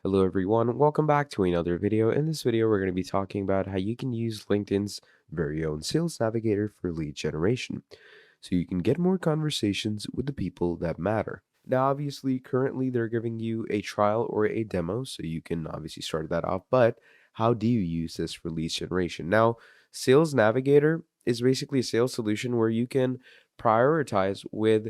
Hello everyone, welcome back to another video. In this video, we're going to be talking about how you can use LinkedIn's very own Sales Navigator for lead generation, so you can get more conversations with the people that matter. Now, obviously, currently they're giving you a trial or a demo, so you can obviously start that off, but how do you use this for lead generation? Now, Sales Navigator is basically a sales solution where you can prioritize with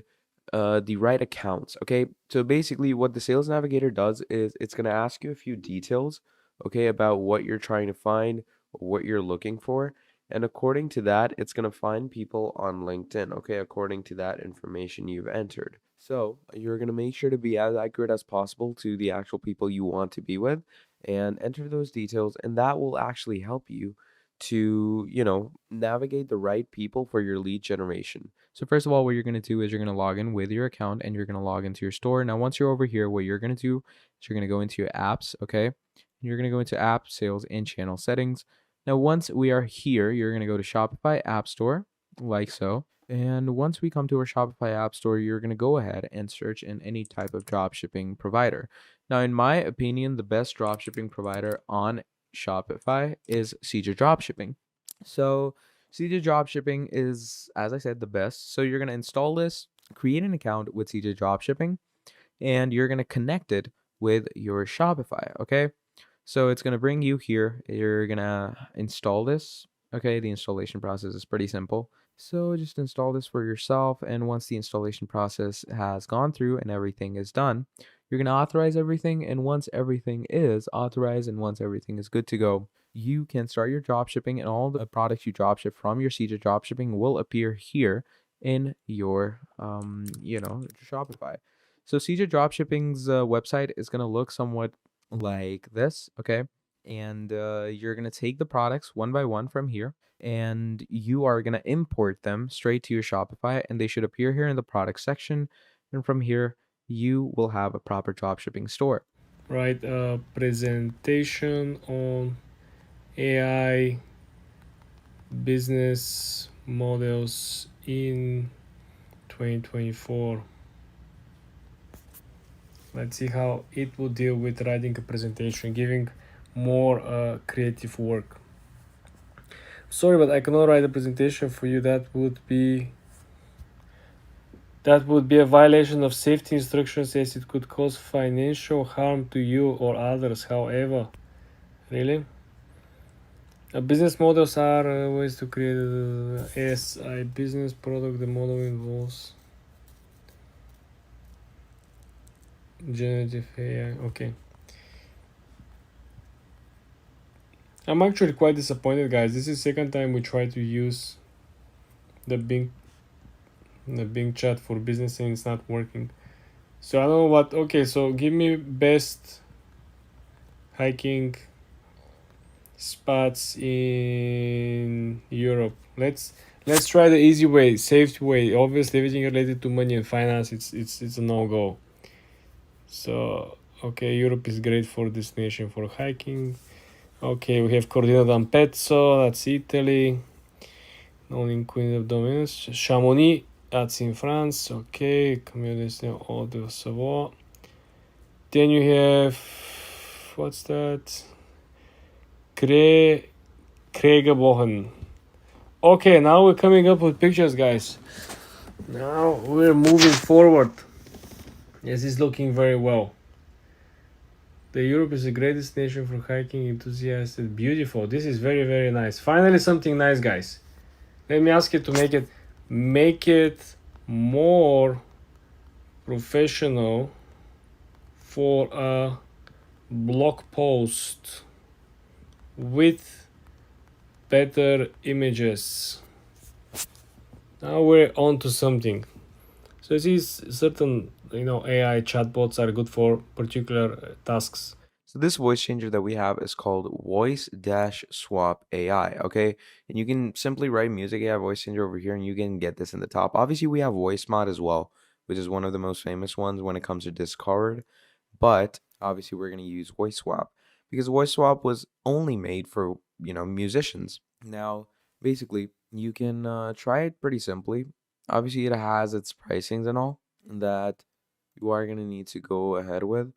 the right accounts. Okay, so basically, what the Sales Navigator does is it's going to ask you a few details, okay, about what you're trying to find, what you're looking for, and according to that, it's going to find people on LinkedIn, okay, according to that information you've entered. So you're going to make sure to be as accurate as possible to the actual people you want to be with and enter those details, and that will actually help you to, navigate the right people for your lead generation. So first of all, what you're going to do is you're going to log in with your account and you're going to log into your store. Now, once you're over here, what you're going to do is you're going to go into your apps, okay? You're going to go into app sales and channel settings. Now, once we are here, you're going to go to Shopify App Store, like so. And once we come to our Shopify App Store, you're going to go ahead and search in any type of dropshipping provider. Now, in my opinion, the best dropshipping provider on Shopify is CJ Dropshipping. So CJ Dropshipping is, as I said, the best. So you're going to install this, create an account with CJ Dropshipping, and you're going to connect it with your Shopify. Okay. So it's going to bring you here. You're going to install this. Okay. The installation process is pretty simple. So just install this for yourself. And once the installation process has gone through and everything is done, you're going to authorize everything. And once everything is authorized and once everything is good to go, you can start your drop shipping, and all the products you drop ship from your CJ drop shipping will appear here in your Shopify. So CJ Dropshipping's website is going to look somewhat like this, okay? And you're going to take the products one by one from here, and you are going to import them straight to your Shopify, and they should appear here in the product section. And from here, you will have a proper dropshipping store. Right, a presentation on AI business models in 2024. Let's see how it will deal with writing a presentation, giving more creative work. Sorry, but I cannot write a presentation for you. That would be a violation of safety instructions, as it could cause financial harm to you or others. However, really, business models are ways to create a business product. The model involves generative AI. Okay. I'm actually quite disappointed, guys. This is the second time we try to use the Bing chat for business and it's not working. So I don't know what. Okay, so give me best hiking spots in Europe. Let's try the easy way, safe way. Obviously, everything related to money and finance, it's a no go. So okay, Europe is great for destination for hiking. Okay, we have Cortina d'Ampezzo, that's Italy. Only Queen of Domains. Chamonix, that's in France. Okay, Camille Destin, Eau de Savoie. Then you have, what's that? Kregebogen. Okay, now we're coming up with pictures, guys. Now we're moving forward. Yes, it's looking very well. The Europe is a great destination for hiking enthusiasts. Beautiful. This is very, very nice. Finally, something nice, guys. Let me ask you to make it more professional for a blog post with better images. Now we're on to something. So these certain AI chatbots are good for particular tasks. So this voice changer that we have is called Voice Dash Swap AI, okay? And you can simply write music AI voice changer over here and you can get this in the top. Obviously, we have Voice Mod as well, which is one of the most famous ones when it comes to Discord. But obviously, we're going to use Voice Swap because Voice Swap was only made for, musicians. Now, basically, you can try it pretty simply. Obviously, it has its pricings and all that you are going to need to go ahead with.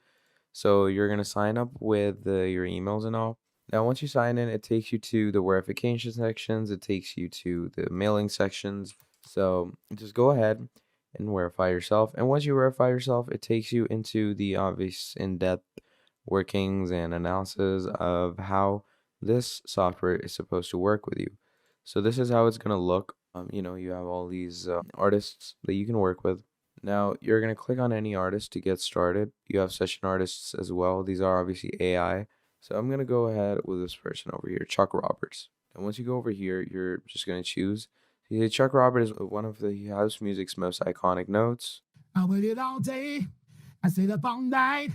So you're going to sign up with your emails and all. Now, once you sign in, it takes you to the verification sections. It takes you to the mailing sections. So just go ahead and verify yourself. And once you verify yourself, it takes you into the obvious in-depth workings and analysis of how this software is supposed to work with you. So this is how it's going to look. You have all these artists that you can work with. Now you're going to click on any artist to get started. You have session artists as well. These are obviously AI. So I'm going to go ahead with this person over here, Chuck Roberts. And once you go over here, you're just going to choose. See, Chuck Roberts is one of the house music's most iconic notes. I waited all day. I stayed up all night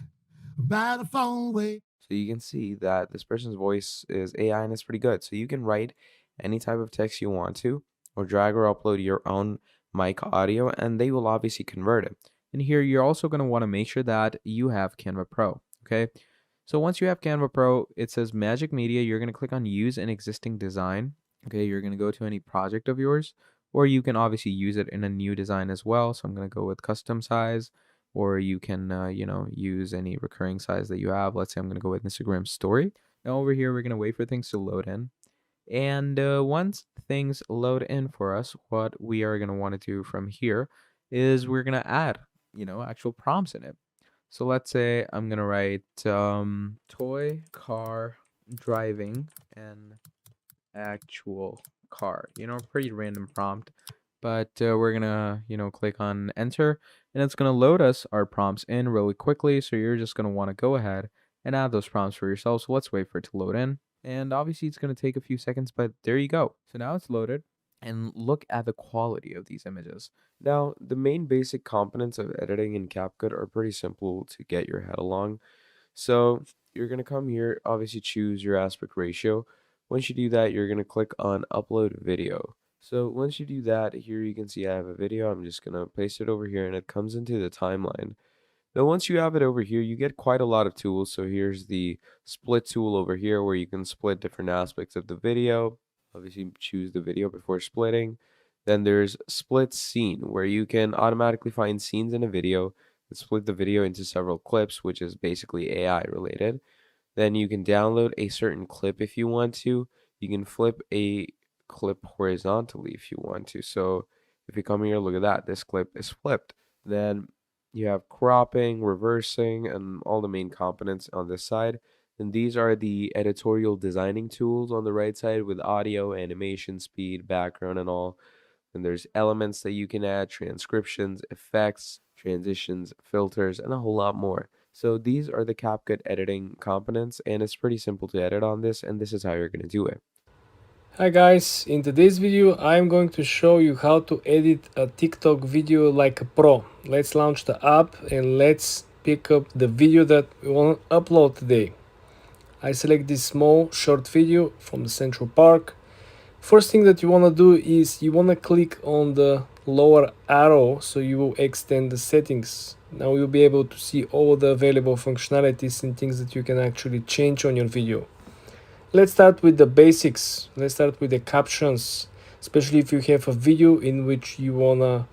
by the phone way. So you can see that this person's voice is AI and it's pretty good. So you can write any type of text you want to, or drag or upload your own mic audio, and they will obviously convert it. And here you're also going to want to make sure that you have Canva Pro, okay? So once you have Canva Pro, it says Magic Media. You're going to click on Use an Existing Design. Okay, you're going to go to any project of yours, or you can obviously use it in a new design as well. So I'm going to go with custom size, or you can, use any recurring size that you have. Let's say I'm going to go with Instagram story. Now over here, we're going to wait for things to load in. And once things load in for us, what we are going to want to do from here is we're going to add, actual prompts in it. So let's say I'm going to write toy car driving an actual car, pretty random prompt. But we're going to, click on enter, and it's going to load us our prompts in really quickly. So you're just going to want to go ahead and add those prompts for yourself. So let's wait for it to load in. And obviously it's going to take a few seconds, but there you go. So now it's loaded, and look at the quality of these images. Now, the main basic components of editing in CapCut are pretty simple to get your head along. So you're going to come here, obviously choose your aspect ratio. Once you do that, you're going to click on upload video. So once you do that, here you can see I have a video. I'm just going to paste it over here, and it comes into the timeline. Now, once you have it over here, you get quite a lot of tools. So here's the split tool over here where you can split different aspects of the video. Obviously, choose the video before splitting. Then there's split scene where you can automatically find scenes in a video and split the video into several clips, which is basically AI related. Then you can download a certain clip if you want to. You can flip a clip horizontally if you want to. So if you come here, look at that. This clip is flipped. Then you have cropping, reversing, and all the main components on this side. And these are the editorial designing tools on the right side with audio, animation, speed, background, and all. And there's elements that you can add, transcriptions, effects, transitions, filters, and a whole lot more. So these are the CapCut editing components, and it's pretty simple to edit on this, and this is how you're going to do it. Hi guys, in today's video I'm going to show you how to edit a TikTok video like a pro. Let's launch the app and let's pick up the video that we want to upload today. I select this small short video from the Central Park. First thing that you want to do is you want to click on the lower arrow so you will extend the settings. Now you'll be able to see all the available functionalities and things that you can actually change on your video. Let's start with the basics. Let's start with the captions, especially if you have a video in which you wanna,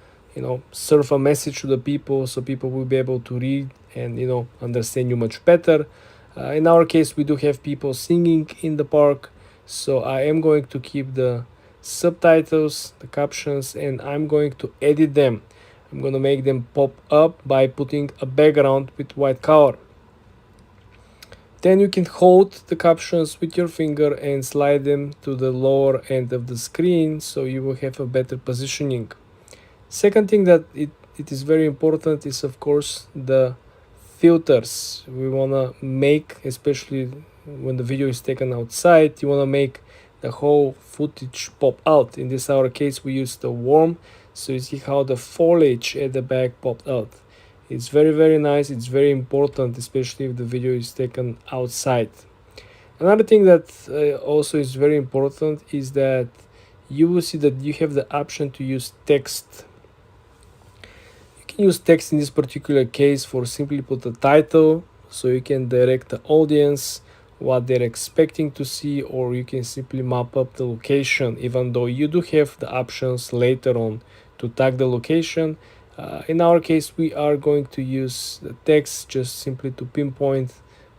serve a message to the people so people will be able to read and, understand you much better. In our case, we do have people singing in the park, so I am going to keep the subtitles, the captions, and I'm going to edit them. I'm going to make them pop up by putting a background with white color. Then you can hold the captions with your finger and slide them to the lower end of the screen so you will have a better positioning. Second thing that it is very important is of course the filters. We want to make, especially when the video is taken outside, you want to make the whole footage pop out. In this our case we use the worm, so you see how the foliage at the back popped out. It's very nice. It's very important, especially if the video is taken outside. Another thing that also is very important is that you will see that you have the option to use text. You can use text in this particular case for simply put the title, so you can direct the audience what they're expecting to see, or you can simply map up the location, even though you do have the options later on to tag the location. In our case, we are going to use the text just simply to pinpoint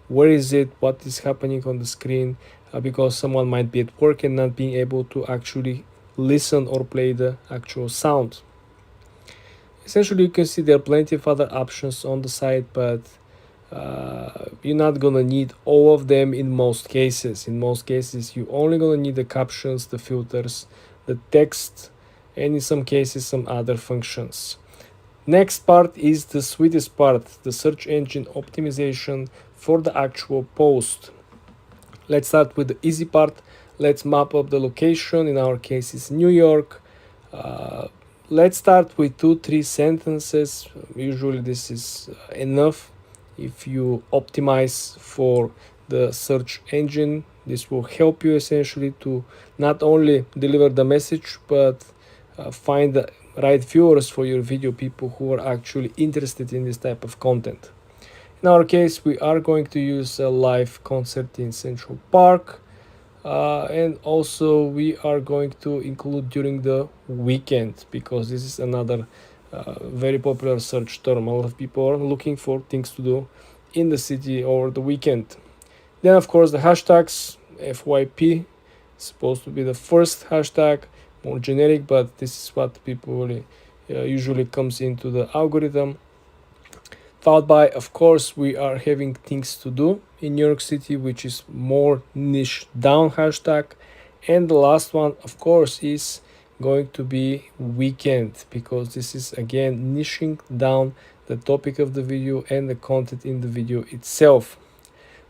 where is it, what is happening on the screen, because someone might be at work and not being able to actually listen or play the actual sound. Essentially, you can see there are plenty of other options on the site, but you're not gonna need all of them in most cases. In most cases, you only gonna need the captions, the filters, the text, and in some cases some other functions. Next part is the sweetest part, the search engine optimization for the actual post. Let's start with the easy part. Let's map up the location. In our case, it's New York. Let's start with 2-3 sentences. Usually this is enough. If you optimize for the search engine, this will help you essentially to not only deliver the message, but find the right viewers for your video, people who are actually interested in this type of content. In our case, we are going to use a live concert in Central Park, and also we are going to include during the weekend, because this is another very popular search term. A lot of people are looking for things to do in the city over the weekend. Then of course the hashtags. FYP is supposed to be the first hashtag, more generic, but this is what people really usually comes into the algorithm. Followed by, of course, we are having things to do in New York City, which is more niche down hashtag. And the last one, of course, is going to be weekend, because this is again niching down the topic of the video and the content in the video itself.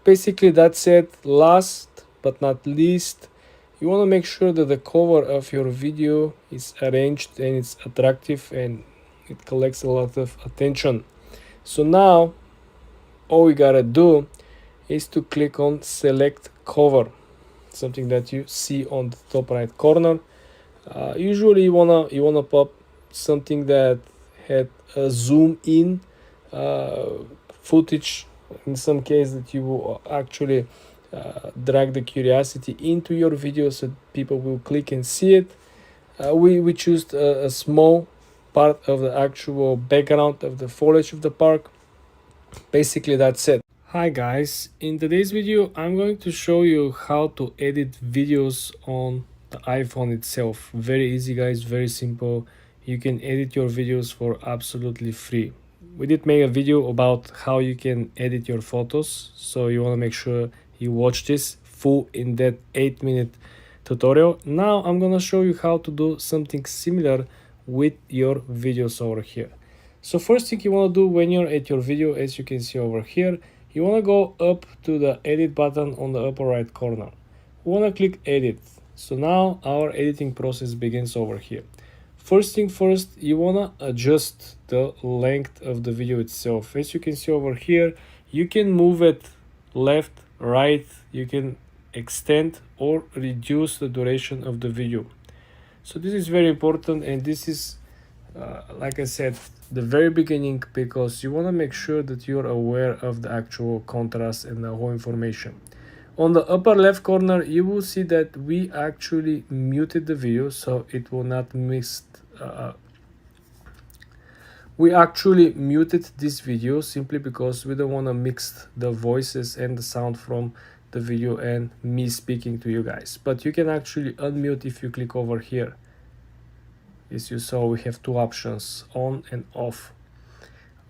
Basically, that's it. Last but not least, you want to make sure that the cover of your video is arranged and it's attractive and it collects a lot of attention. So now all we gotta do is to click on select cover, something that you see on the top right corner. Usually you wanna pop something that had a zoom in footage. In some case that you will actually drag the curiosity into your video so people will click and see it. We choose a small part of the actual background of the foliage of the park. Basically that's it. Hi guys, in today's video I'm going to show you how to edit videos on the iPhone itself. Very easy guys, very simple. You can edit your videos for absolutely free. We did make a video about how you can edit your photos, so you want to make sure you watch this full in that 8-minute tutorial. Now I'm gonna show you how to do something similar with your videos over here. So first thing you want to do when you're at your video, as you can see over here, you want to go up to the edit button on the upper right corner. We want to click edit. So now our editing process begins over here. First thing first, you want to adjust the length of the video itself. As you can see over here, you can move it left, right, you can extend or reduce the duration of the video. So this is very important, and this is like I said, the very beginning, because you want to make sure that you're aware of the actual contrast and the whole information. On the upper left corner, you will see that we actually muted the video so it will not mix. We actually muted this video simply because we don't want to mix the voices and the sound from the video and me speaking to you guys. But you can actually unmute if you click over here. As you saw, we have two options, on and off.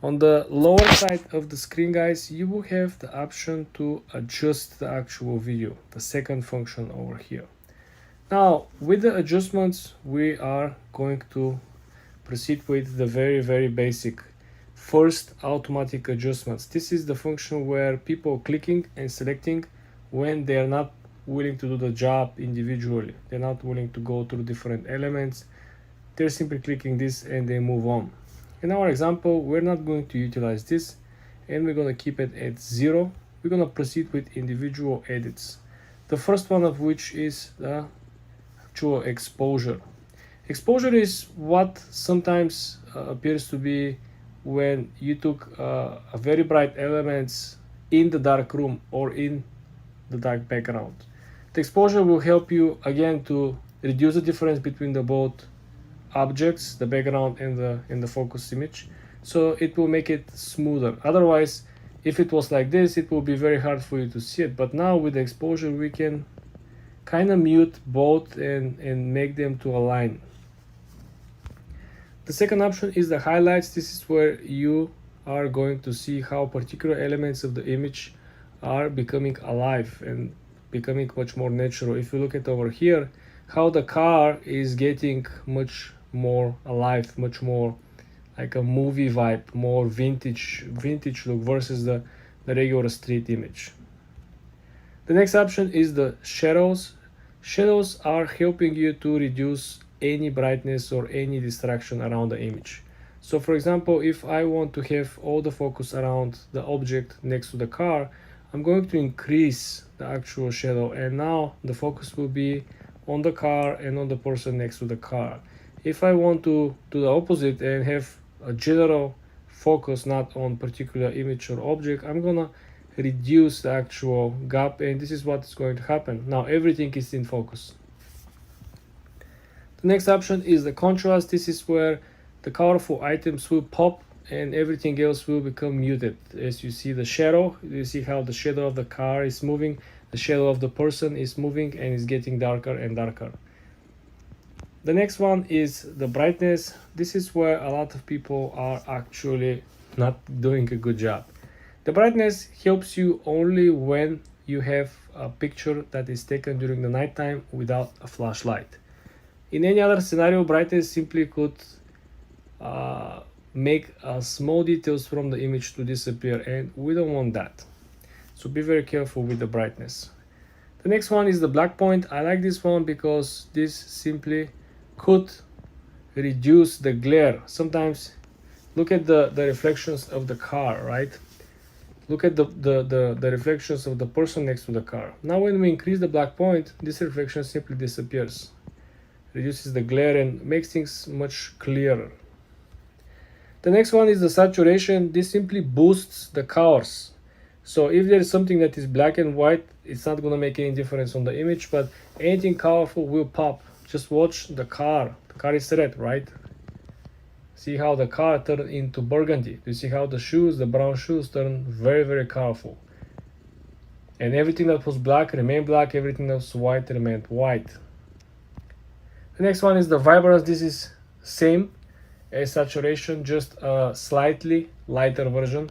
On the lower side of the screen, guys, you will have the option to adjust the actual video, the second function over here. Now, with the adjustments, we are going to proceed with the very basic first automatic adjustments. This is the function where people clicking and selecting when they are not willing to do the job individually. They're not willing to go through different elements. They're simply clicking this and they move on. In our example, we're not going to utilize this and we're going to keep it at 0. We're going to proceed with individual edits. The first one of which is the actual exposure. Exposure is what sometimes appears to be when you took a very bright elements in the dark room or in the dark background. The exposure will help you again to reduce the difference between the both objects, the background and the focus image, so it will make it smoother. Otherwise, if it was like this, it will be very hard for you to see it. But now with the exposure, we can kind of mute both and make them to align. The second option is the highlights. This is where you are going to see how particular elements of the image are becoming alive and becoming much more natural. If you look at over here, how the car is getting much more alive, much more like a movie vibe, more vintage look versus the regular street image. The next option is the shadows. Shadows are helping you to reduce any brightness or any distraction around the image. So for example, if I want to have all the focus around the object next to the car, I'm going to increase the actual shadow, and now the focus will be on the car and on the person next to the car. If I want to do the opposite and have a general focus not on particular image or object, I'm gonna reduce the actual gap, and this is what is going to happen. Now everything is in focus. The next option is the contrast. This is where the colorful items will pop and everything else will become muted. As you see the shadow, you see how the shadow of the car is moving, the shadow of the person is moving and is getting darker and darker. The next one is the brightness. This is where a lot of people are actually not doing a good job. The brightness helps you only when you have a picture that is taken during the nighttime without a flashlight. In any other scenario, brightness simply could make small details from the image to disappear, and we don't want that. So be very careful with the brightness. The next one is the black point. I like this one because this simply could reduce the glare. Sometimes look at the reflections of the car, right? Look at the reflections of the person next to the car. Now when we increase the black point, this reflection simply disappears, reduces the glare and makes things much clearer. The next one is the saturation. This simply boosts the colors. So if there is something that is black and white, it's not going to make any difference on the image, but anything colorful will pop. Just watch the car. The car is red, right? See how the car turned into burgundy. You see how the shoes, the brown shoes, turn very, very colorful. And everything that was black remained black, everything that was white remained white. The next one is the vibrance. This is same as saturation, just a slightly lighter version.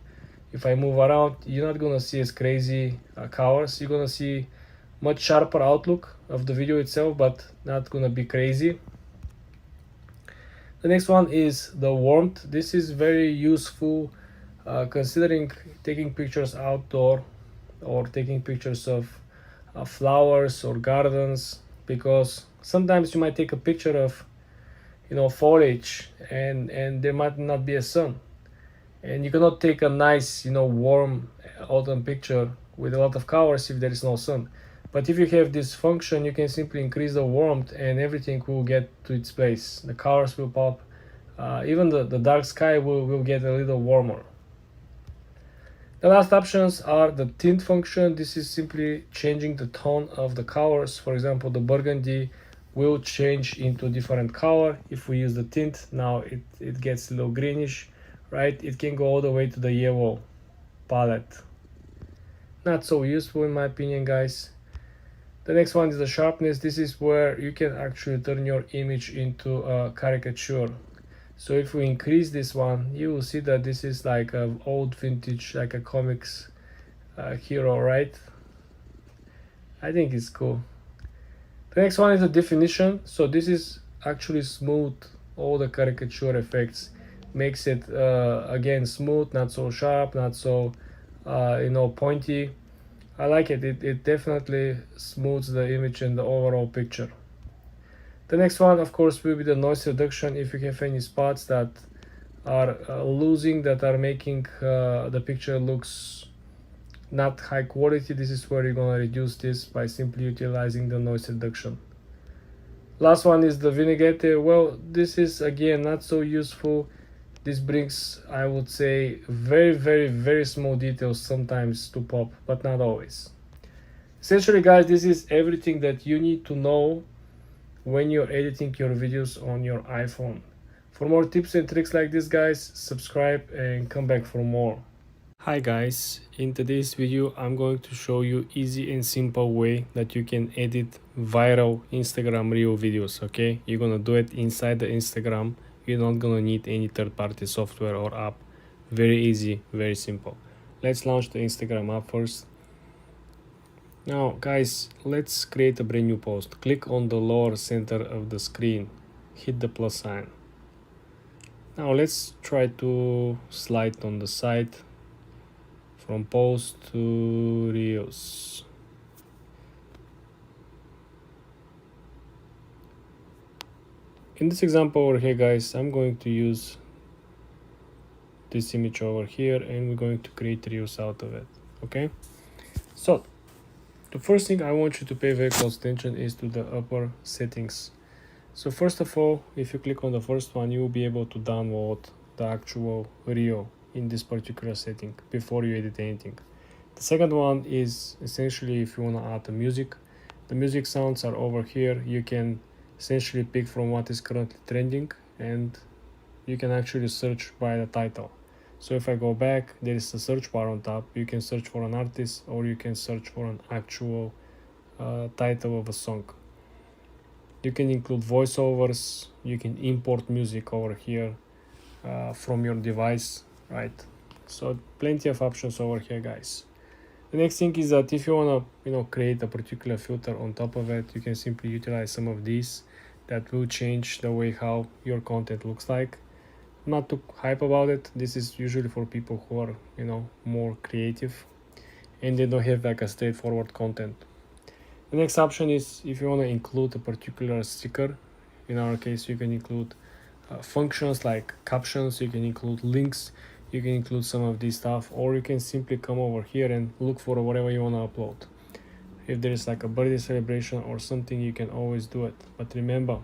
If I move around, you're not gonna see as crazy colors. You're gonna see much sharper outlook of the video itself, but not gonna be crazy. The next one is the warmth. This is very useful considering taking pictures outdoor or taking pictures of flowers or gardens, because sometimes you might take a picture of foliage and there might not be a sun, and you cannot take a nice warm autumn picture with a lot of colors if there is no sun. But if you have this function, you can simply increase the warmth and everything will get to its place. The colors will pop, even the dark sky will get a little warmer. The last options are the tint function. This is simply changing the tone of the colors. For example, the burgundy will change into a different color if we use the tint. Now it gets a little greenish, right? It can go all the way to the yellow palette. Not so useful in my opinion, guys. The next one is the sharpness. This is where you can actually turn your image into a caricature. So if we increase this one, you will see that this is like an old vintage, like a comics hero, right? I think it's cool. The next one is the definition. So this is actually smooth all the caricature effects, makes it again smooth, not so sharp, not so pointy. I like it. It definitely smooths the image and the overall picture. The next one, of course, will be the noise reduction. If you have any spots that are losing, that are making the picture looks not high quality, this is where you're gonna reduce this by simply utilizing the noise reduction. Last one is the vignette. Well, this is again not so useful. This brings, I would say, very, very, very small details sometimes to pop, but not always. Essentially, guys, this is everything that you need to know when you're editing your videos on your iPhone. For more tips and tricks like this, guys, subscribe and come back for more. Hi guys, in today's video I'm going to show you easy and simple way that you can edit viral Instagram reel videos. Okay, you're gonna do it inside the Instagram. You're not gonna need any third-party software or app. Very easy, very simple. Let's launch the Instagram app first. Now guys, let's create a brand new post. Click on the lower center of the screen, hit the plus sign. Now let's try to slide on the side from post to reels. In this example over here, guys, I'm going to use this image over here and we're going to create reels out of it. Okay, so the first thing I want you to pay very close attention is to the upper settings. So first of all, if you click on the first one, you will be able to download the actual reel in this particular setting before you edit anything. The second one is essentially if you want to add the music sounds are over here. You can essentially pick from what is currently trending and you can actually search by the title. So if I go back, there is a search bar on top. You can search for an artist or you can search for an actual title of a song. You can include voiceovers, you can import music over here from your device, right? So plenty of options over here, guys. The next thing is that if you want to create a particular filter on top of it, you can simply utilize some of these that will change the way how your content looks like. Not too hype about it. This is usually for people who are more creative and they don't have like a straightforward content. The next option is if you want to include a particular sticker. In our case, you can include functions like captions, you can include links, you can include some of this stuff, or you can simply come over here and look for whatever you want to upload. If there is like a birthday celebration or something, you can always do it. But remember,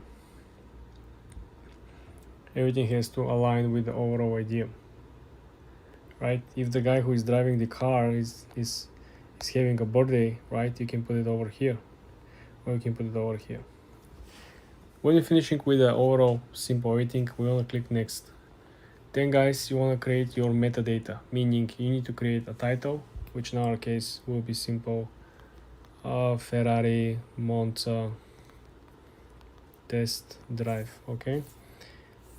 everything has to align with the overall idea, right? If the guy who is driving the car is having a birthday, right, you can put it over here, or you can put it over here. When you're finishing with the overall simple editing, we want to click next. Then guys, you want to create your metadata, meaning you need to create a title, which in our case will be simple Ferrari Monza test drive. Okay,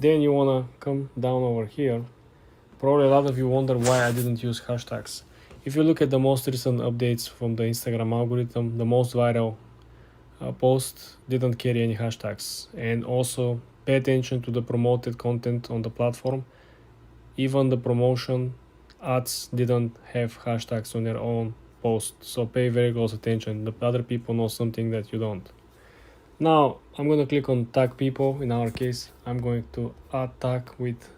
then you want to come down over here. Probably a lot of you wonder why I didn't use hashtags. If you look at the most recent updates from the Instagram algorithm, the most viral post didn't carry any hashtags. And also pay attention to the promoted content on the platform. Even the promotion ads didn't have hashtags on their own post, so pay very close attention. The other people know something that you don't. Now I'm going to click on tag people. In our case, I'm going to add tag with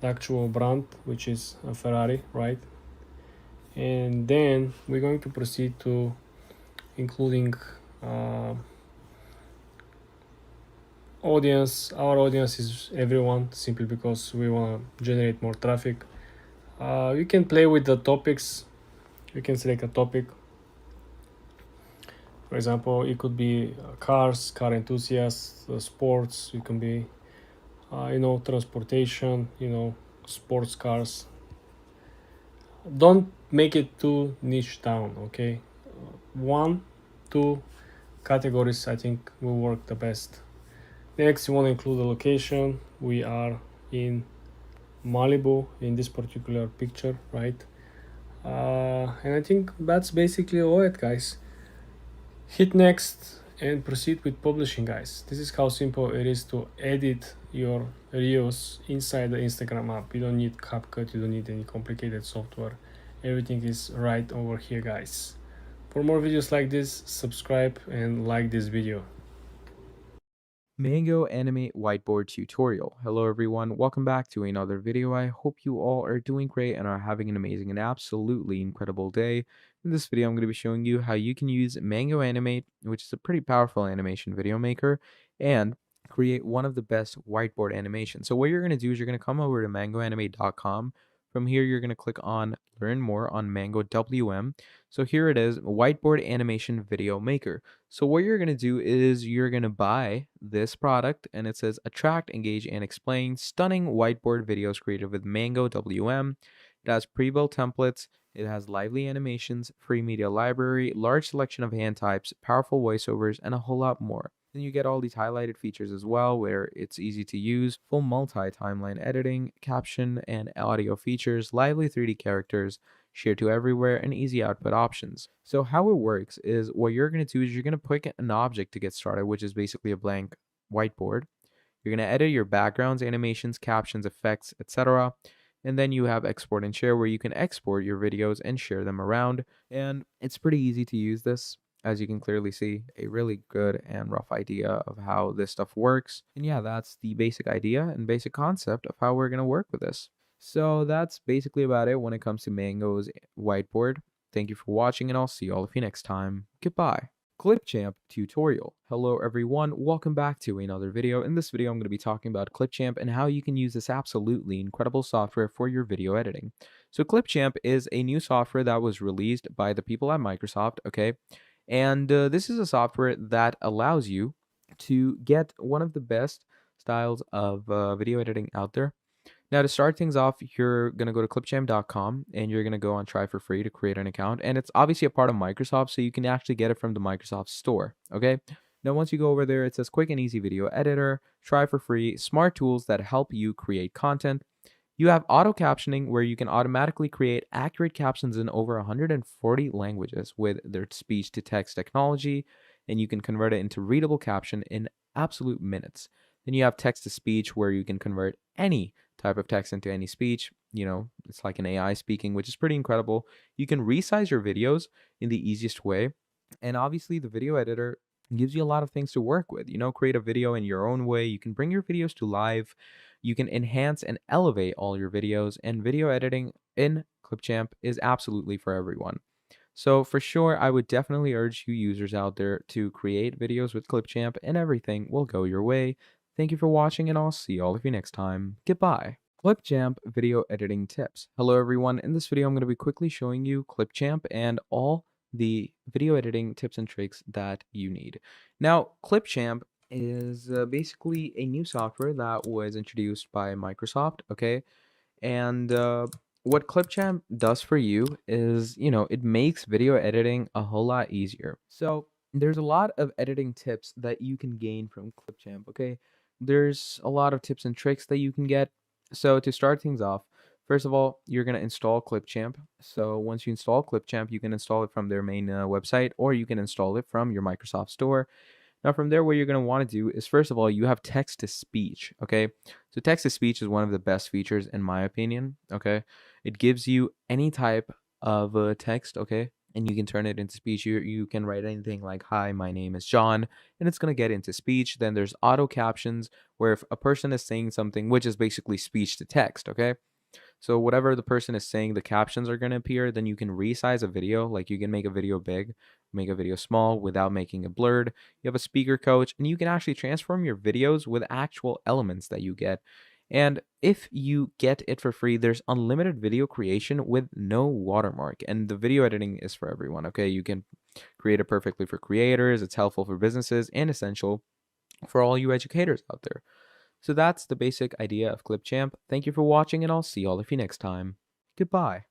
the actual brand, which is a Ferrari, right? And then we're going to proceed to including audience. Our audience is everyone, simply because we want to generate more traffic. You can play with the topics. You can select a topic. For example, it could be cars, car enthusiasts, sports. It can be transportation, sports cars. Don't make it too niche down, okay? 1-2 categories I think will work the best. Next, you want to include the location. We are in Malibu in this particular picture, right? And I think that's basically all it, guys. Hit next and proceed with publishing, guys. This is how simple it is to edit your reels inside the Instagram app. You don't need CapCut, you don't need any complicated software. Everything is right over here, guys. For more videos like this, subscribe and like this video. Mango Animate Whiteboard Tutorial. Hello everyone, welcome back to another video. I hope you all are doing great and are having an amazing and absolutely incredible day. In this video, I'm going to be showing you how you can use Mango Animate, which is a pretty powerful animation video maker, and create one of the best whiteboard animations. So what you're going to do is you're going to come over to mangoanimate.com, From here, you're going to click on Learn More on Mango WM. So here it is, Whiteboard Animation Video Maker. So what you're going to do is you're going to buy this product, and it says Attract, Engage, and Explain Stunning Whiteboard Videos created with Mango WM. It has pre-built templates. It has lively animations, free media library, large selection of hand types, powerful voiceovers, and a whole lot more. Then you get all these highlighted features as well, where it's easy to use, full multi-timeline editing, caption and audio features, lively 3D characters, share to everywhere, and easy output options. So how it works is what you're going to do is you're going to pick an object to get started, which is basically a blank whiteboard. You're going to edit your backgrounds, animations, captions, effects, etc. And then you have export and share, where you can export your videos and share them around. And it's pretty easy to use this. As you can clearly see, a really good and rough idea of how this stuff works. And yeah, that's the basic idea and basic concept of how we're going to work with this. So that's basically about it when it comes to Mango's whiteboard. Thank you for watching, and I'll see all of you next time. Goodbye. Clipchamp tutorial. Hello everyone, welcome back to another video. In this video I'm going to be talking about Clipchamp and how you can use this absolutely incredible software for your video editing. So Clipchamp is a new software that was released by the people at Microsoft, okay? And this is a software that allows you to get one of the best styles of video editing out there. Now, to start things off, you're going to go to clipchamp.com and you're going to go on Try for Free to create an account. And it's obviously a part of Microsoft, so you can actually get it from the Microsoft Store, okay? Now, once you go over there, it says Quick and Easy Video Editor, Try for Free, Smart Tools that help you create content. You have auto captioning, where you can automatically create accurate captions in over 140 languages with their speech to text technology, and you can convert it into readable caption in absolute minutes. Then you have text to speech, where you can convert any type of text into any speech. You know, it's like an AI speaking, which is pretty incredible. You can resize your videos in the easiest way. And obviously the video editor gives you a lot of things to work with. You know, create a video in your own way. You can bring your videos to life. You can enhance and elevate all your videos, and video editing in Clipchamp is absolutely for everyone. So for sure, I would definitely urge you users out there to create videos with Clipchamp, and everything will go your way. Thank you for watching, and I'll see all of you next time. Goodbye. Clipchamp video editing tips. Hello everyone. In this video, I'm going to be quickly showing you Clipchamp and all the video editing tips and tricks that you need. Now, Clipchamp is basically a new software that was introduced by Microsoft, okay? And what Clipchamp does for you is, you know, it makes video editing a whole lot easier. So there's a lot of editing tips that you can gain from Clipchamp, okay? There's a lot of tips and tricks that you can get. So to start things off, first of all, you're going to install Clipchamp. So once you install Clipchamp, you can install it from their main website, or you can install it from your Microsoft Store. Now from there, what you're going to want to do is, first of all, you have text to speech, okay? So text to speech is one of the best features in my opinion, okay? It gives you any type of text, okay? And you can turn it into speech. You can write anything like, "Hi, my name is John," and it's going to get into speech. Then there's auto captions, where if a person is saying something, which is basically speech to text, okay? So whatever the person is saying, the captions are going to appear. Then you can resize a video, like you can make a video big, make a video small without making it blurred. You have a speaker coach, and you can actually transform your videos with actual elements that you get. And if you get it for free, there's unlimited video creation with no watermark. And the video editing is for everyone, okay? You can create it perfectly for creators. It's helpful for businesses and essential for all you educators out there. So that's the basic idea of Clipchamp. Thank you for watching, and I'll see all of you next time. Goodbye.